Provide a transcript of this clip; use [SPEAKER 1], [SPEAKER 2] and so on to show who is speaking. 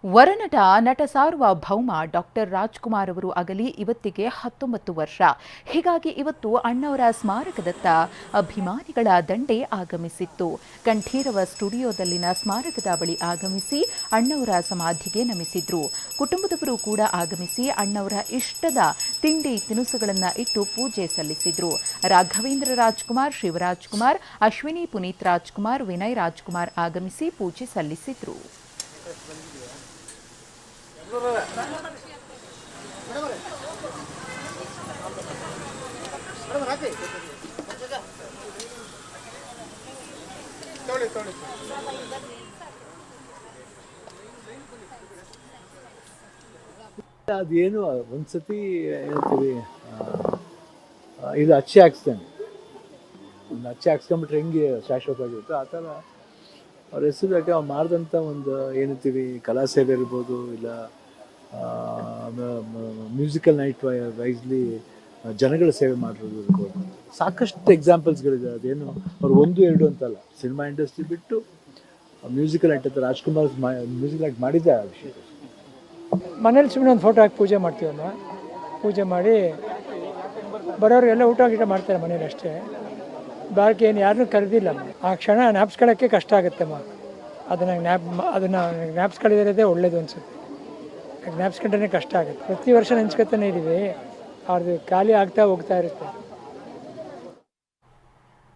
[SPEAKER 1] ವರನಟ ನಟ ಸಾರ್ವಭೌಮ ಡಾಕ್ಟರ್ ರಾಜ್ಕುಮಾರ್ ಅವರು ಅಗಲಿ ಇವತ್ತಿಗೆ 19 ವರ್ಷ. ಹೀಗಾಗಿ ಇವತ್ತು ಅಣ್ಣವರ ಸ್ಮಾರಕದತ್ತ ಅಭಿಮಾನಿಗಳ ದಂಡೇ ಆಗಮಿಸಿತ್ತು. ಕಂಠೀರವ ಸ್ಟುಡಿಯೋದಲ್ಲಿನ ಸ್ಮಾರಕದ ಬಳಿ ಆಗಮಿಸಿ ಅಣ್ಣವರ ಸಮಾಧಿಗೆ ನಮಿಸಿದ್ರು. ಕುಟುಂಬದವರು ಕೂಡ ಆಗಮಿಸಿ ಅಣ್ಣವರ ಇಷ್ಟದ ತಿಂಡಿ ತಿನಿಸುಗಳನ್ನು ಇಟ್ಟು ಪೂಜೆ ಸಲ್ಲಿಸಿದ್ರು. ರಾಘವೇಂದ್ರ ರಾಜ್ಕುಮಾರ್, ಶಿವರಾಜ್ಕುಮಾರ್, ಅಶ್ವಿನಿ ಪುನೀತ್ ರಾಜ್ಕುಮಾರ್, ವಿನಯ್ ರಾಜ್ಕುಮಾರ್ ಆಗಮಿಸಿ ಪೂಜೆ ಸಲ್ಲಿಸಿದ್ರು.
[SPEAKER 2] ಅದೇನು ಒಂದ್ಸತಿ ಹೇಳ್ತೀವಿ, ಇದು ಅಚ್ಚೆ ಹಾಕ್ಸ್ತಾನೆ, ಒಂದು ಅಚ್ಚೆ ಹಾಕ್ಸ್ಕೊಂಡ್ಬಿಟ್ರೆ ಹೆಂಗೆ ಶಾಶ್ವತವಾಗಿರುತ್ತೆ ಆ ಥರ ಅವ್ರ ಹೆಸರು ಯಾಕೆ ಅವ್ರು ಮಾಡಿದಂಥ ಒಂದು ಏನಂತೀವಿ ಕಲಾ ಸೇವೆ ಇರ್ಬೋದು, ಇಲ್ಲ ಮ್ಯೂಸಿಕಲ್ ನೈಟ್ ವೈಸ್ಲಿ ಜನಗಳ ಸೇವೆ ಮಾಡಿರೋದು ಇರ್ಬೋದು. ಸಾಕಷ್ಟು ಎಕ್ಸಾಂಪಲ್ಸ್ಗಳಿದೆ. ಅದೇನು ಅವ್ರು ಒಂದು ಎರಡು ಅಂತಲ್ಲ, ಸಿನಿಮಾ ಇಂಡಸ್ಟ್ರಿ ಬಿಟ್ಟು ಮ್ಯೂಸಿಕಲ್ ಆ್ಯಕ್ಟ್ ಅಂತ ರಾಜ್ಕುಮಾರ್ ಮ್ಯೂಸಿಕಲ್ ಆ್ಯಕ್ಟ್ ಮಾಡಿದ್ದೆ ಆ ವಿಷಯ.
[SPEAKER 3] ಮನೇಲಿ ಸುಮ್ಮನೆ ಒಂದು ಫೋಟೋ ಹಾಕಿ ಪೂಜೆ ಮಾಡ್ತೀವಮ್ಮ. ಪೂಜೆ ಮಾಡಿ ಬರೋರಿಗೆಲ್ಲ ಊಟ ಗೀಟ ಮಾಡ್ತಾರೆ ಮನೇಲಿ ಅಷ್ಟೇ. ಬಾಕಿ ಏನು ಯಾರನ್ನೂ ಕರೆದಿಲ್ಲಮ್ಮ. ಆ ಕ್ಷಣ ಜ್ಞಾಪಿಸ್ಕೊಳ್ಳೋಕ್ಕೆ ಕಷ್ಟ ಆಗುತ್ತಮ್ಮ. ಅದನ್ನು ಜ್ಞಾಪಿಸ್ಕೊಳ್ಳೋದೇ ಒಳ್ಳೇದು ಅನಿಸುತ್ತೆ. ಜ್ಞಾಪಿಸ್ಕೊಂಡ್ರೆ ಕಷ್ಟ ಆಗುತ್ತೆ. ಪ್ರತಿ ವರ್ಷ ನೆನ್ಸ್ಕೊತಾನೆ ಇದ್ದೀವಿ. ಅವ್ರದ್ದು ಖಾಲಿ ಆಗ್ತಾ ಹೋಗ್ತಾ ಇರುತ್ತೆ.